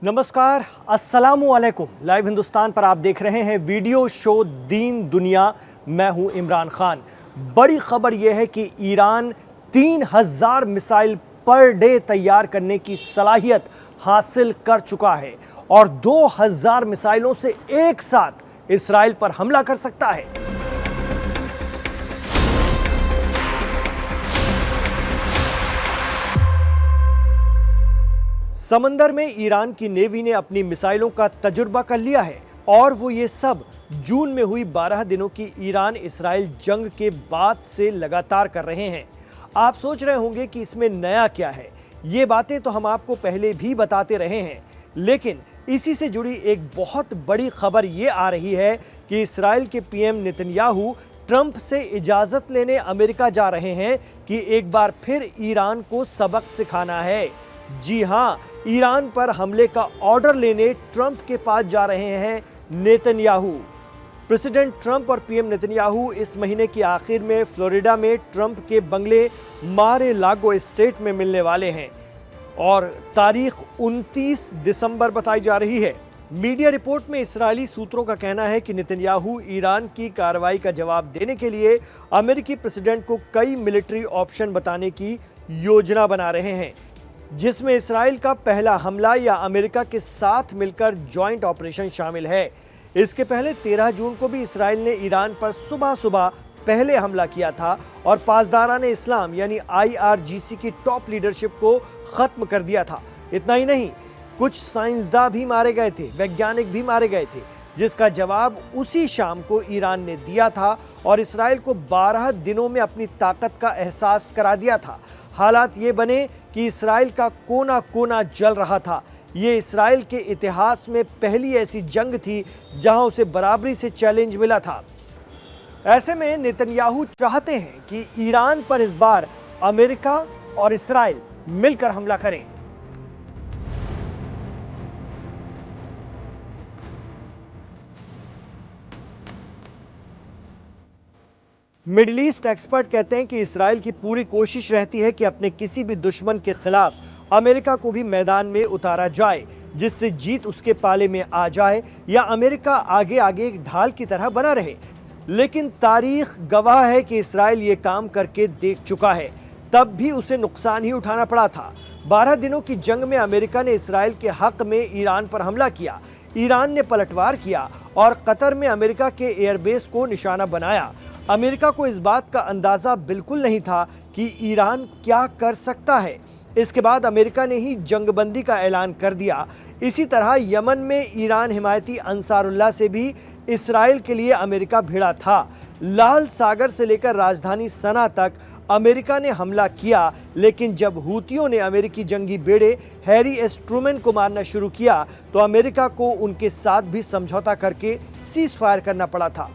नमस्कार, अस्सलामुअलैकुम। लाइव हिंदुस्तान पर आप देख रहे हैं वीडियो शो दीन दुनिया। मैं हूं इमरान खान। बड़ी खबर यह है कि ईरान 3000 मिसाइल पर डे तैयार करने की सलाहियत हासिल कर चुका है और 2000 मिसाइलों से एक साथ इसराइल पर हमला कर सकता है। समंदर में ईरान की नेवी ने अपनी मिसाइलों का तजुर्बा कर लिया है और वो ये सब जून में हुई 12 दिनों की ईरान इसराइल जंग के बाद से लगातार कर रहे हैं। आप सोच रहे होंगे कि इसमें नया क्या है। ये बातें तो हम आपको पहले भी बताते रहे हैं, लेकिन इसी से जुड़ी एक बहुत बड़ी खबर ये आ रही है कि इसराइल के पीएम नेतन्याहू ट्रंप से इजाजत लेने अमेरिका जा रहे हैं कि एक बार फिर ईरान को सबक सिखाना है। जी हां, ईरान पर हमले का ऑर्डर लेने ट्रंप के पास जा रहे हैं नेतन्याहू। प्रेसिडेंट ट्रंप और पीएम नेतन्याहू इस महीने की आखिर में फ्लोरिडा में ट्रंप के बंगले मार-ए-लागो स्टेट में मिलने वाले हैं और तारीख 29 दिसंबर बताई जा रही है। मीडिया रिपोर्ट में इस्राएली सूत्रों का कहना है कि नेतन्याहू ईरान की कार्रवाई का जवाब देने के लिए अमेरिकी प्रेसिडेंट को कई मिलिट्री ऑप्शन बताने की योजना बना रहे हैं, जिसमें इसराइल का पहला हमला या अमेरिका के साथ मिलकर जॉइंट ऑपरेशन शामिल है। इसके पहले 13 जून को भी इसराइल ने ईरान पर सुबह सुबह पहले हमला किया था और पासदारान इस्लाम यानी IRGC की टॉप लीडरशिप को खत्म कर दिया था। इतना ही नहीं, कुछ साइंसदान भी मारे गए थे, वैज्ञानिक भी मारे गए थे, जिसका जवाब उसी शाम को ईरान ने दिया था और इसराइल को 12 दिनों में अपनी ताकत का एहसास करा दिया था। हालात ये बने कि इसराइल का कोना कोना जल रहा था। ये इसराइल के इतिहास में पहली ऐसी जंग थी जहां उसे बराबरी से चैलेंज मिला था। ऐसे में नेतन्याहू चाहते हैं कि ईरान पर इस बार अमेरिका और इसराइल मिलकर हमला करें। मिडिल ईस्ट एक्सपर्ट कहते हैं कि इसराइल की पूरी कोशिश रहती है कि अपने किसी भी दुश्मन के खिलाफ अमेरिका को भी मैदान में उतारा जाए, जिससे जीत उसके पाले में आ जाए या अमेरिका आगे आगे एक ढाल की तरह बना रहे। लेकिन तारीख गवाह है कि इसराइल ये काम करके देख चुका है, तब भी उसे नुकसान ही उठाना पड़ा था। 12 दिनों की जंग में अमेरिका ने इसराइल के हक में ईरान पर हमला किया, ईरान ने पलटवार किया और कतर में अमेरिका के एयरबेस को निशाना बनाया। अमेरिका को इस बात का अंदाजा बिल्कुल नहीं था कि ईरान क्या कर सकता है। इसके बाद अमेरिका ने ही जंगबंदी का ऐलान कर दिया। इसी तरह यमन में ईरान हिमायती अंसारुल्लाह से भी इसराइल के लिए अमेरिका भिड़ा था। लाल सागर से लेकर राजधानी सना तक अमेरिका ने हमला किया, लेकिन जब हूतियों ने अमेरिकी जंगी बेड़े हैरी एस ट्रूमैन को मारना शुरू किया तो अमेरिका को उनके साथ भी समझौता करके सीज फायर करना पड़ा था।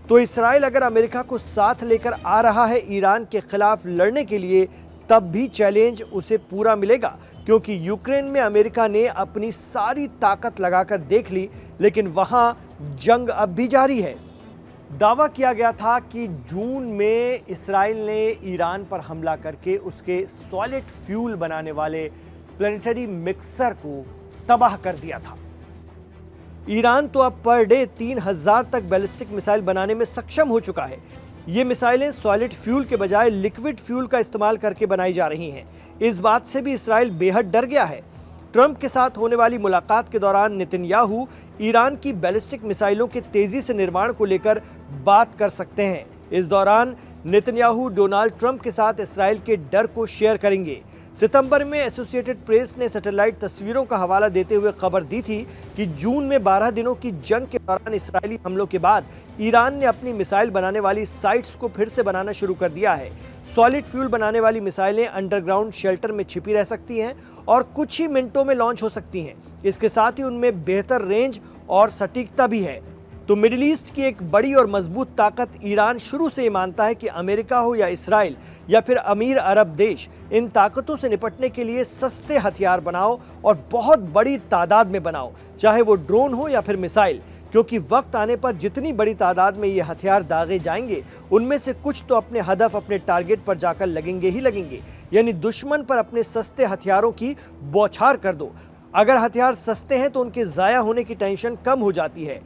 तो इसराइल अगर अमेरिका को साथ लेकर आ रहा है ईरान के खिलाफ लड़ने के लिए, तब भी चैलेंज उसे पूरा मिलेगा, क्योंकि यूक्रेन में अमेरिका ने अपनी सारी ताकत लगाकर देख ली, लेकिन वहां जंग अब भी जारी है। दावा किया गया था कि जून में इसराइल ने ईरान पर हमला करके उसके सॉलिड फ्यूल बनाने वाले प्लेनेटरी मिक्सर को तबाह कर दिया था। ईरान तो अब पर डे 3000 तक बैलिस्टिक मिसाइल बनाने में सक्षम हो चुका है। ये मिसाइलें सॉलिड फ्यूल के बजाय लिक्विड फ्यूल का इस्तेमाल करके बनाई जा रही हैं। इस बात से भी इसराइल बेहद डर गया है। ट्रंप के साथ होने वाली मुलाकात के दौरान नेतन्याहू ईरान की बैलिस्टिक मिसाइलों के तेजी से निर्माण को लेकर बात कर सकते हैं। इस दौरान नेतन्याहू डोनाल्ड ट्रंप के साथ इसराइल के डर को शेयर करेंगे। सितंबर में एसोसिएटेड प्रेस ने सैटेलाइट तस्वीरों का हवाला देते हुए खबर दी थी कि जून में 12 दिनों की जंग के दौरान इसराइली हमलों के बाद ईरान ने अपनी मिसाइल बनाने वाली साइट्स को फिर से बनाना शुरू कर दिया है। सॉलिड फ्यूल बनाने वाली मिसाइलें अंडरग्राउंड शेल्टर में छिपी रह सकती हैं और कुछ ही मिनटों में लॉन्च हो सकती हैं। इसके साथ ही उनमें बेहतर रेंज और सटीकता भी है। तो मिडिल ईस्ट की एक बड़ी और मजबूत ताकत ईरान शुरू से ये मानता है कि अमेरिका हो या इसराइल या फिर अमीर अरब देश, इन ताकतों से निपटने के लिए सस्ते हथियार बनाओ और बहुत बड़ी तादाद में बनाओ, चाहे वो ड्रोन हो या फिर मिसाइल, क्योंकि वक्त आने पर जितनी बड़ी तादाद में ये हथियार दागे जाएंगे, उनमें से कुछ तो अपने हदफ, अपने टारगेट पर जाकर लगेंगे ही लगेंगे। यानी दुश्मन पर अपने सस्ते हथियारों की बौछार कर दो। अगर हथियार सस्ते हैं तो उनके ज़ाया होने की टेंशन कम हो जाती है।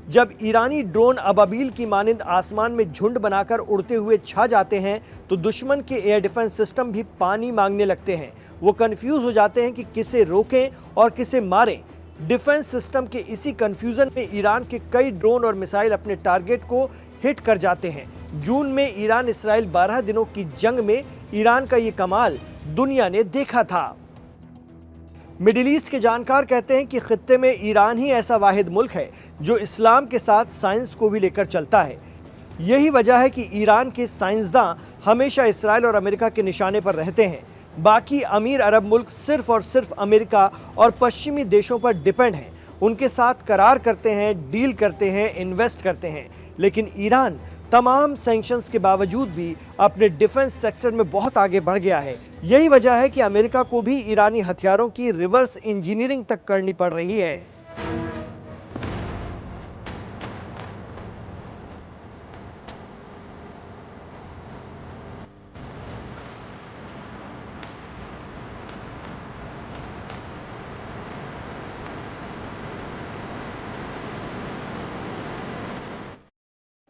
जब ईरानी ड्रोन अबाबील की मानिंद आसमान में झुंड बनाकर उड़ते हुए छा जाते हैं तो दुश्मन के एयर डिफेंस सिस्टम भी पानी मांगने लगते हैं। वो कंफ्यूज हो जाते हैं कि किसे रोकें और किसे मारें। डिफेंस सिस्टम के इसी कंफ्यूजन में ईरान के कई ड्रोन और मिसाइल अपने टारगेट को हिट कर जाते हैं। जून में ईरान इसराइल 12 दिनों की जंग में ईरान का ये कमाल दुनिया ने देखा था। मिडिल ईस्ट के जानकार कहते हैं कि खित्ते में ईरान ही ऐसा वाहिद मुल्क है जो इस्लाम के साथ साइंस को भी लेकर चलता है। यही वजह है कि ईरान के साइंसदां हमेशा इसराइल और अमेरिका के निशाने पर रहते हैं। बाकी अमीर अरब मुल्क सिर्फ और सिर्फ अमेरिका और पश्चिमी देशों पर डिपेंड हैं। उनके साथ करार करते हैं, डील करते हैं, इन्वेस्ट करते हैं। लेकिन ईरान तमाम सैंक्शंस के बावजूद भी अपने डिफेंस सेक्टर में बहुत आगे बढ़ गया है। यही वजह है कि अमेरिका को भी ईरानी हथियारों की रिवर्स इंजीनियरिंग तक करनी पड़ रही है।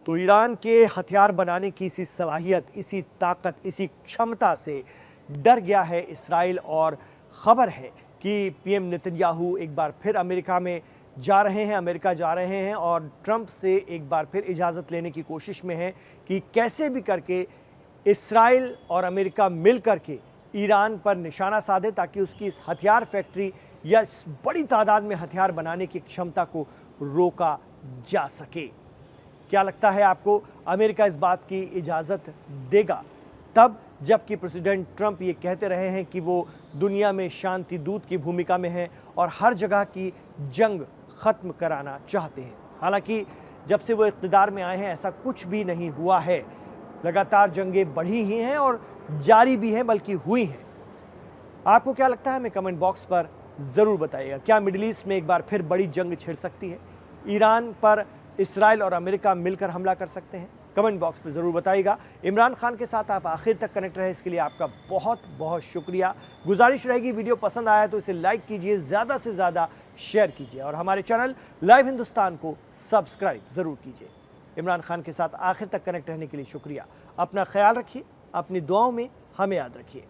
तो ईरान के हथियार बनाने की इसी सलाहियत, इसी ताकत, इसी क्षमता से डर गया है इसराइल और खबर है कि पीएम नेतन्याहू एक बार फिर अमेरिका में जा रहे हैं, अमेरिका जा रहे हैं और ट्रंप से एक बार फिर इजाज़त लेने की कोशिश में है कि कैसे भी करके इसराइल और अमेरिका मिल करके ईरान पर निशाना साधे ताकि उसकी इस हथियार फैक्ट्री या इस बड़ी तादाद में हथियार बनाने की क्षमता को रोका जा सके। क्या लगता है आपको, अमेरिका इस बात की इजाज़त देगा तब जबकि प्रेसिडेंट ट्रंप ये कहते रहे हैं कि वो दुनिया में शांति दूत की भूमिका में हैं और हर जगह की जंग ख़त्म कराना चाहते हैं। हालांकि जब से वो इक़्तिदार में आए हैं ऐसा कुछ भी नहीं हुआ है। लगातार जंगें बढ़ी ही हैं और जारी भी हैं, बल्कि हुई हैं। आपको क्या लगता है, हमें कमेंट बॉक्स पर ज़रूर बताइएगा। क्या मिडिल ईस्ट में एक बार फिर बड़ी जंग छिड़ सकती है? ईरान पर इसराइल और अमेरिका मिलकर हमला कर सकते हैं? कमेंट बॉक्स में ज़रूर बताइएगा। इमरान खान के साथ आप आखिर तक कनेक्ट रहे, इसके लिए आपका बहुत बहुत शुक्रिया। गुजारिश रहेगी, वीडियो पसंद आया तो इसे लाइक कीजिए, ज़्यादा से ज़्यादा शेयर कीजिए और हमारे चैनल लाइव हिंदुस्तान को सब्सक्राइब ज़रूर कीजिए। इमरान खान के साथ आखिर तक कनेक्ट रहने के लिए शुक्रिया। अपना ख्याल रखिए, अपनी दुआओं में हमें याद रखिए।